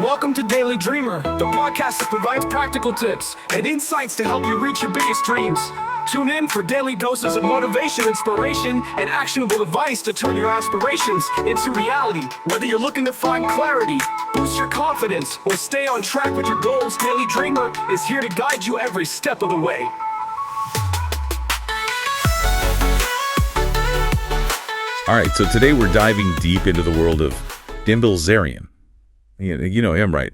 Welcome to Daily Dreamer, the podcast that provides practical tips and insights to help you reach your biggest dreams. Tune in for daily doses of motivation, inspiration, and actionable advice to turn your aspirations into reality. Whether you're looking to find clarity, boost your confidence, or stay on track with your goals, Daily Dreamer is here to guide you every step of the way. All right, so today we're diving deep into the world of Bilzerian. You know him, right?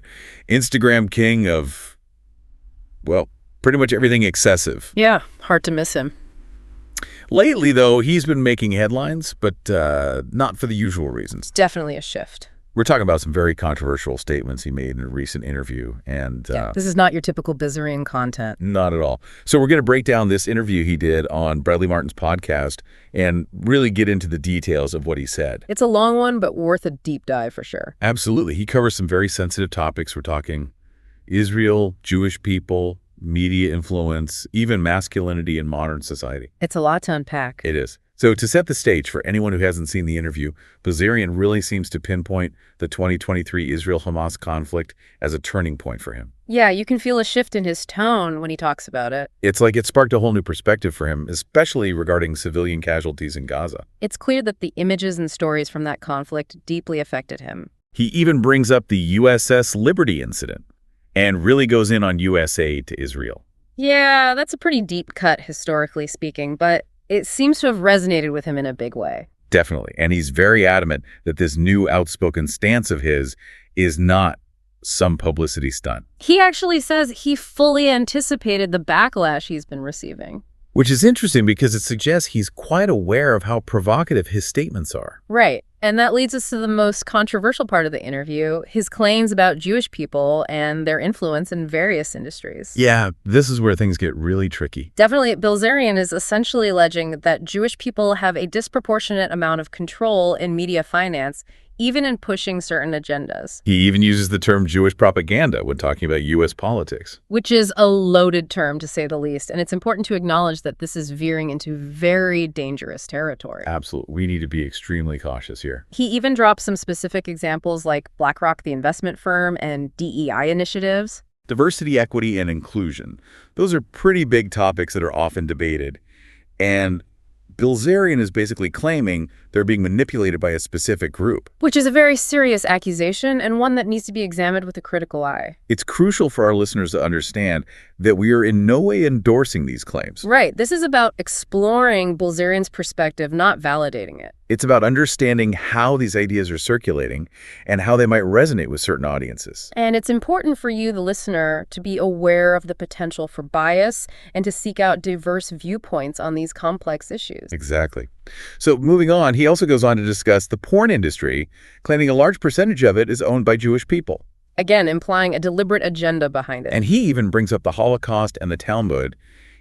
Instagram king of, well, pretty much everything excessive. Yeah, hard to miss him. Lately, though, he's been making headlines, but not for the usual reasons. Definitely a shift. We're talking about some very controversial statements he made in a recent interview. And this is not your typical Bilzerian content. Not at all. So we're going to break down this interview he did on Bradley Martyn's podcast and really get into the details of what he said. It's a long one, but worth a deep dive for sure. Absolutely. He covers some very sensitive topics. We're talking Israel, Jewish people, media influence, even masculinity in modern society. It's a lot to unpack. It is. So to set the stage for anyone who hasn't seen the interview, Bilzerian really seems to pinpoint the 2023 Israel-Hamas conflict as a turning point for him. Yeah, you can feel a shift in his tone when he talks about it. It's like it sparked a whole new perspective for him, especially regarding civilian casualties in Gaza. It's clear that the images and stories from that conflict deeply affected him. He even brings up the USS Liberty incident and really goes in on U.S. aid to Israel. Yeah, that's a pretty deep cut, historically speaking, but it seems to have resonated with him in a big way. Definitely. And he's very adamant that this new outspoken stance of his is not some publicity stunt. He actually says he fully anticipated the backlash he's been receiving. Which is interesting because it suggests he's quite aware of how provocative his statements are. Right. And that leads us to the most controversial part of the interview, his claims about Jewish people and their influence in various industries. Yeah, this is where things get really tricky. Definitely, Bilzerian is essentially alleging that Jewish people have a disproportionate amount of control in media finance, even in pushing certain agendas. He even uses the term Jewish propaganda when talking about U.S. politics. Which is a loaded term, to say the least, and it's important to acknowledge that this is veering into very dangerous territory. Absolutely. We need to be extremely cautious here. He even drops some specific examples like BlackRock, the investment firm, and DEI initiatives. Diversity, equity, and inclusion. Those are pretty big topics that are often debated. And Bilzerian is basically claiming they're being manipulated by a specific group. Which is a very serious accusation and one that needs to be examined with a critical eye. It's crucial for our listeners to understand that we are in no way endorsing these claims. Right. This is about exploring Bilzerian's perspective, not validating it. It's about understanding how these ideas are circulating and how they might resonate with certain audiences. And it's important for you, the listener, to be aware of the potential for bias and to seek out diverse viewpoints on these complex issues. Exactly. So moving on, he also goes on to discuss the porn industry, claiming a large percentage of it is owned by Jewish people. Again, implying a deliberate agenda behind it. And he even brings up the Holocaust and the Talmud,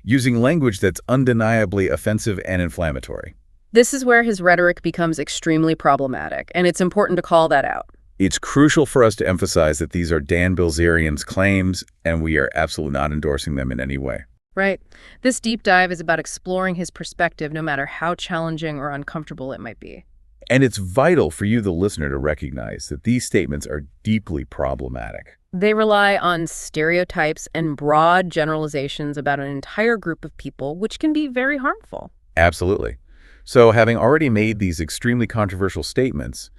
using language that's undeniably offensive and inflammatory. This is where his rhetoric becomes extremely problematic, and it's important to call that out. It's crucial for us to emphasize that these are Dan Bilzerian's claims, and we are absolutely not endorsing them in any way. Right. This deep dive is about exploring his perspective, no matter how challenging or uncomfortable it might be. And it's vital for you, the listener, to recognize that these statements are deeply problematic. They rely on stereotypes and broad generalizations about an entire group of people, which can be very harmful. Absolutely. So having already made these extremely controversial statements,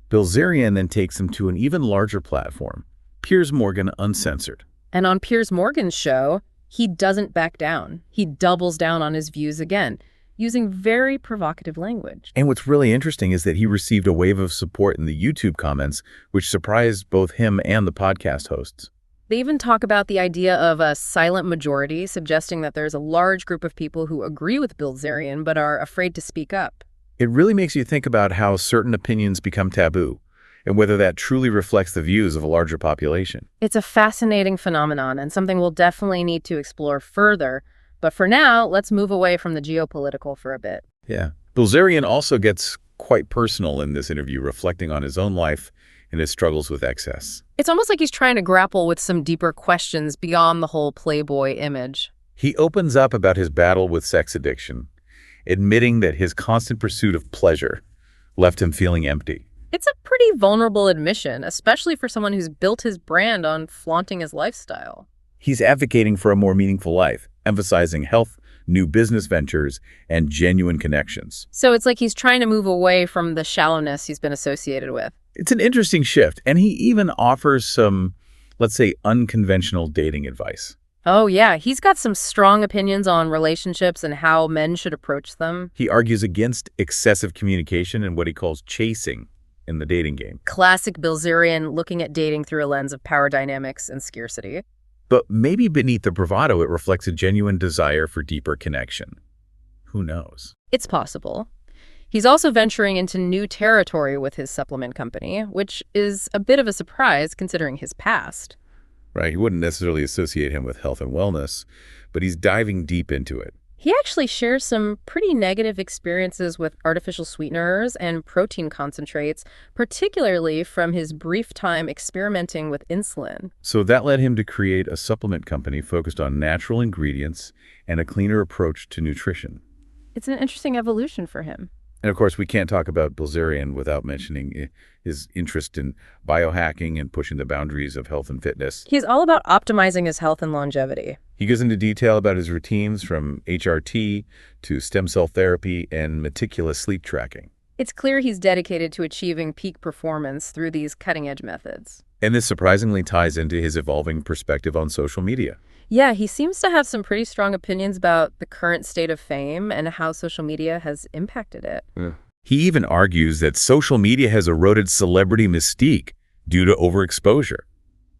Bilzerian then takes them to an even larger platform, Piers Morgan Uncensored. And on Piers Morgan's show, he doesn't back down. He doubles down on his views again, using very provocative language. And what's really interesting is that he received a wave of support in the YouTube comments, which surprised both him and the podcast hosts. They even talk about the idea of a silent majority, suggesting that there's a large group of people who agree with Bilzerian but are afraid to speak up. It really makes you think about how certain opinions become taboo, and whether that truly reflects the views of a larger population. It's a fascinating phenomenon and something we'll definitely need to explore further. But for now, let's move away from the geopolitical for a bit. Yeah. Bilzerian also gets quite personal in this interview, reflecting on his own life and his struggles with excess. It's almost like he's trying to grapple with some deeper questions beyond the whole Playboy image. He opens up about his battle with sex addiction, admitting that his constant pursuit of pleasure left him feeling empty. It's a pretty vulnerable admission, especially for someone who's built his brand on flaunting his lifestyle. He's advocating for a more meaningful life, emphasizing health, new business ventures, and genuine connections. So it's like he's trying to move away from the shallowness he's been associated with. It's an interesting shift, and he even offers some, let's say, unconventional dating advice. Oh, yeah. He's got some strong opinions on relationships and how men should approach them. He argues against excessive communication and what he calls chasing in the dating game. Classic Bilzerian, looking at dating through a lens of power dynamics and scarcity. But maybe beneath the bravado, it reflects a genuine desire for deeper connection. Who knows? It's possible. He's also venturing into new territory with his supplement company, which is a bit of a surprise considering his past. Right, you wouldn't necessarily associate him with health and wellness, but he's diving deep into it. He actually shares some pretty negative experiences with artificial sweeteners and protein concentrates, particularly from his brief time experimenting with insulin. So that led him to create a supplement company focused on natural ingredients and a cleaner approach to nutrition. It's an interesting evolution for him. And of course, we can't talk about Bilzerian without mentioning his interest in biohacking and pushing the boundaries of health and fitness. He's all about optimizing his health and longevity. He goes into detail about his routines from HRT to stem cell therapy and meticulous sleep tracking. It's clear he's dedicated to achieving peak performance through these cutting-edge methods. And this surprisingly ties into his evolving perspective on social media. Yeah, he seems to have some pretty strong opinions about the current state of fame and how social media has impacted it. He even argues that social media has eroded celebrity mystique due to overexposure.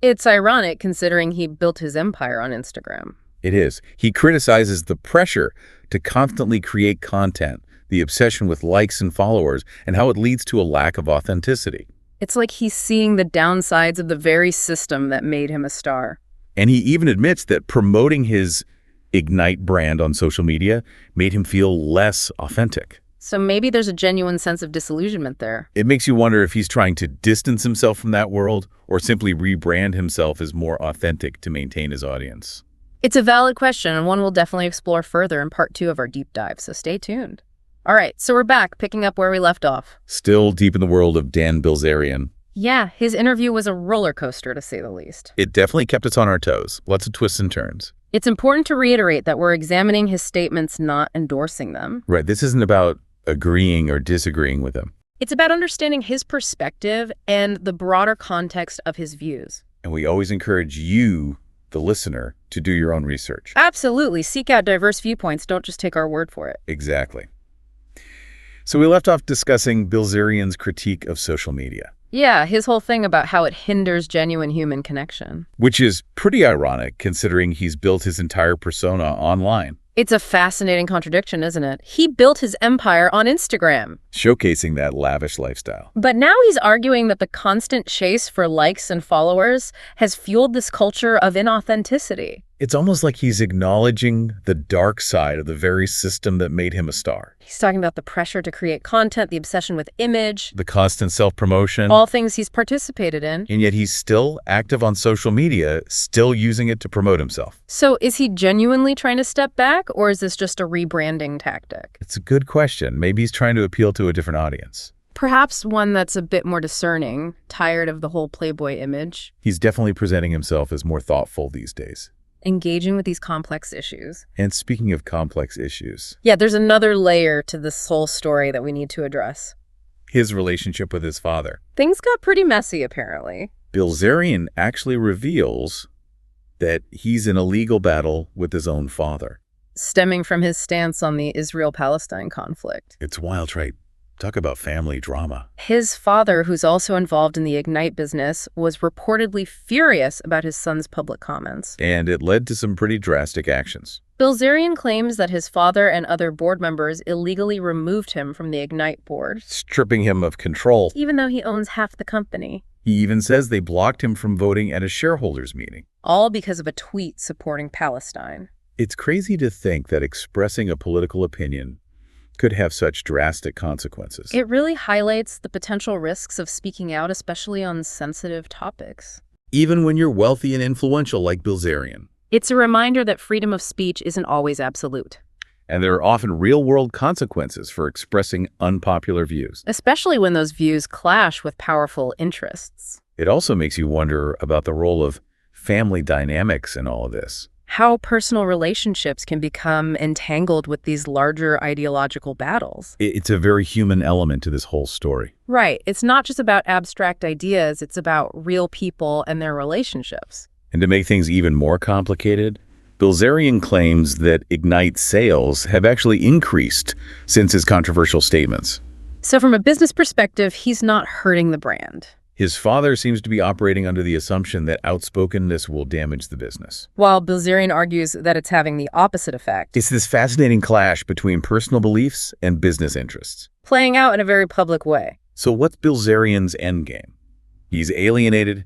It's ironic considering he built his empire on Instagram. It is. He criticizes the pressure to constantly create content, the obsession with likes and followers, and how it leads to a lack of authenticity. It's like he's seeing the downsides of the very system that made him a star. And he even admits that promoting his Ignite brand on social media made him feel less authentic. So maybe there's a genuine sense of disillusionment there. It makes you wonder if he's trying to distance himself from that world or simply rebrand himself as more authentic to maintain his audience. It's a valid question, and one we'll definitely explore further in part 2 of our deep dive, so stay tuned. All right, so we're back, picking up where we left off. Still deep in the world of Dan Bilzerian. Yeah, his interview was a roller coaster, to say the least. It definitely kept us on our toes. Lots of twists and turns. It's important to reiterate that we're examining his statements, not endorsing them. Right, this isn't about agreeing or disagreeing with him. It's about understanding his perspective and the broader context of his views. And we always encourage you, the listener, to do your own research. Absolutely. Seek out diverse viewpoints. Don't just take our word for it. Exactly. So we left off discussing Bilzerian's critique of social media. Yeah, his whole thing about how it hinders genuine human connection. Which is pretty ironic considering he's built his entire persona online. It's a fascinating contradiction, isn't it? He built his empire on Instagram, showcasing that lavish lifestyle. but now he's arguing that the constant chase for likes and followers has fueled this culture of inauthenticity. It's almost like he's acknowledging the dark side of the very system that made him a star. He's talking about the pressure to create content, the obsession with image, The constant self-promotion. all things he's participated in. And yet he's still active on social media, still using it to promote himself. So is he genuinely trying to step back, or is this just a rebranding tactic? It's a good question. Maybe he's trying to appeal to a different audience. Perhaps one that's a bit more discerning, tired of the whole Playboy image, He's definitely presenting himself as more thoughtful these days. engaging with these complex issues. And speaking of complex issues, Yeah, there's another layer to this whole story that we need to address. his relationship with his father. Things got pretty messy, apparently. Bilzerian actually reveals that he's in a legal battle with his own father. Stemming from his stance on the Israel-Palestine conflict. It's wild, right? Talk about family drama. His father, who's also involved in the Ignite business, was reportedly furious about his son's public comments. And it led to some pretty drastic actions. Bilzerian claims that his father and other board members illegally removed him from the Ignite board, Stripping him of control. even though he owns half the company, He even says they blocked him from voting at a shareholders meeting. all because of a tweet supporting Palestine. It's crazy to think that expressing a political opinion could have such drastic consequences. It really highlights the potential risks of speaking out, especially on sensitive topics. Even when you're wealthy and influential like Bilzerian. It's a reminder that freedom of speech isn't always absolute. And there are often real-world consequences for expressing unpopular views. Especially when those views clash with powerful interests. It also makes you wonder about the role of family dynamics in all of this. How personal relationships can become entangled with these larger ideological battles. It's a very human element to this whole story. Right. It's not just about abstract ideas, it's about real people and their relationships. And to make things even more complicated, Bilzerian claims that Ignite sales have actually increased since his controversial statements. So from a business perspective, he's not hurting the brand. His father seems to be operating under the assumption that outspokenness will damage the business. While Bilzerian argues that it's having the opposite effect. It's this fascinating clash between personal beliefs and business interests. Playing out in a very public way. So what's Bilzerian's endgame? He's alienated,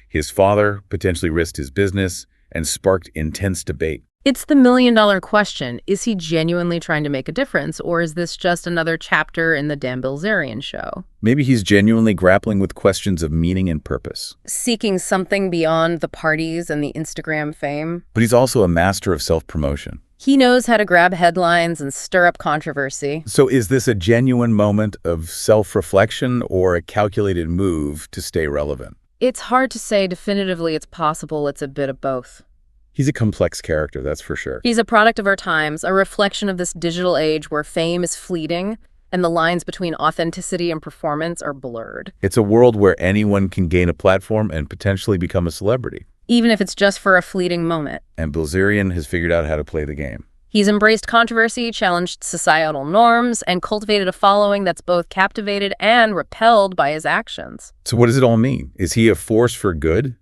his father potentially risked his business, and sparked intense debate. It's the million-dollar question. Is he genuinely trying to make a difference, or is this just another chapter in the Dan Bilzerian show? Maybe he's genuinely grappling with questions of meaning and purpose. Seeking something beyond the parties and the Instagram fame. But he's also a master of self-promotion. He knows how to grab headlines and stir up controversy. So is this a genuine moment of self-reflection or a calculated move to stay relevant? It's hard to say definitively. It's possible it's a bit of both. He's a complex character, that's for sure. He's a product of our times, a reflection of this digital age where fame is fleeting and the lines between authenticity and performance are blurred. It's a world where anyone can gain a platform and potentially become a celebrity. Even if it's just for a fleeting moment. And Bilzerian has figured out how to play the game. He's embraced controversy, challenged societal norms, and cultivated a following that's both captivated and repelled by his actions. So what does it all mean? Is he a force for good?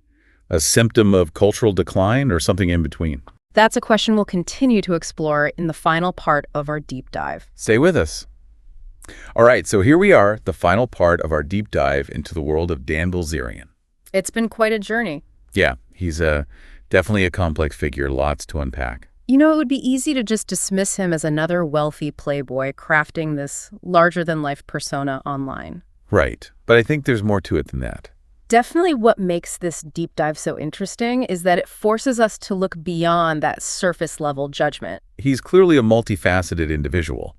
A symptom of cultural decline, or something in between? That's a question we'll continue to explore in the final part of our deep dive. Stay with us. All right, so here we are, the final part of our deep dive into the world of Dan Bilzerian. It's been quite a journey. Yeah, he's definitely a complex figure, lots to unpack. You know, it would be easy to just dismiss him as another wealthy playboy crafting this larger-than-life persona online. Right, but I think there's more to it than that. Definitely what makes this deep dive so interesting is that it forces us to look beyond that surface-level judgment. He's clearly a multifaceted individual,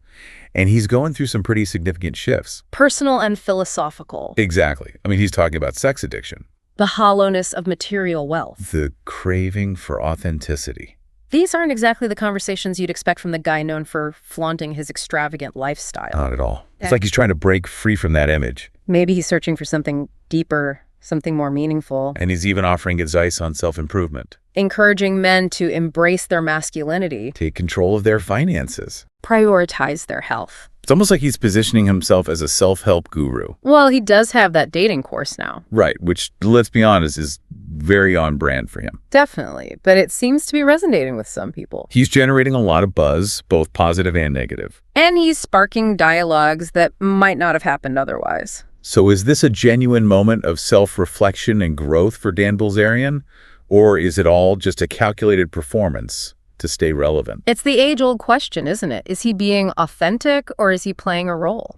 and he's going through some pretty significant shifts. Personal and philosophical. Exactly. I mean, he's talking about sex addiction. The hollowness of material wealth. The craving for authenticity. These aren't exactly the conversations you'd expect from the guy known for flaunting his extravagant lifestyle. Not at all. It's like he's trying to break free from that image. Maybe he's searching for something deeper, something more meaningful. And he's even offering advice on self-improvement. Encouraging men to embrace their masculinity. Take control of their finances. Prioritize their health. It's almost like he's positioning himself as a self-help guru. Well, he does have that dating course now. Right, which, let's be honest, is very on brand for him. Definitely, but it seems to be resonating with some people. He's generating a lot of buzz, both positive and negative. And he's sparking dialogues that might not have happened otherwise. So is this a genuine moment of self-reflection and growth for Dan Bilzerian? Or is it all just a calculated performance to stay relevant? It's the age-old question, isn't it? Is he being authentic or is he playing a role?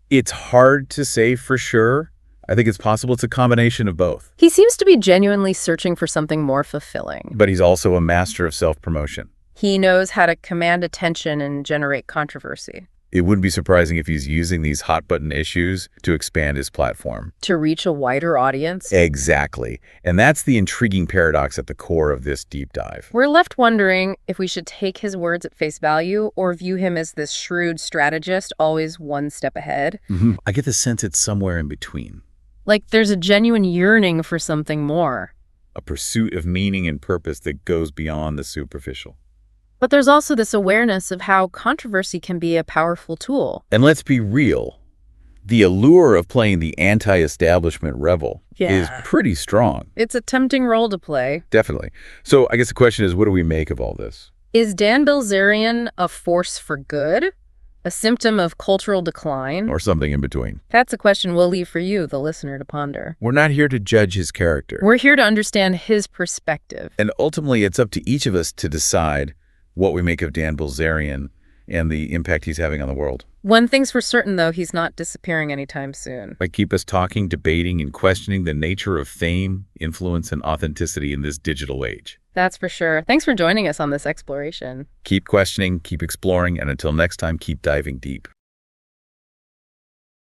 It's hard to say for sure. I think it's possible it's a combination of both. He seems to be genuinely searching for something more fulfilling. But he's also a master of self-promotion. He knows how to command attention and generate controversy. It wouldn't be surprising if he's using these hot-button issues to expand his platform. To reach a wider audience? Exactly. And that's the intriguing paradox at the core of this deep dive. We're left wondering if we should take his words at face value or view him as this shrewd strategist, always one step ahead. I get the sense it's somewhere in between. Like there's a genuine yearning for something more. A pursuit of meaning and purpose that goes beyond the superficial. But there's also this awareness of how controversy can be a powerful tool. And let's be real. The allure of playing the anti-establishment rebel is pretty strong. It's a tempting role to play. Definitely. So I guess the question is, what do we make of all this? Is Dan Bilzerian a force for good? A symptom of cultural decline? Or something in between? That's a question we'll leave for you, the listener, to ponder. We're not here to judge his character. We're here to understand his perspective. And ultimately, it's up to each of us to decide what we make of Dan Bilzerian and the impact he's having on the world. One thing's for certain, though, he's not disappearing anytime soon. Might keep us talking, debating, and questioning the nature of fame, influence, and authenticity in this digital age. That's for sure. Thanks for joining us on this exploration. Keep questioning, keep exploring, and until next time, keep diving deep.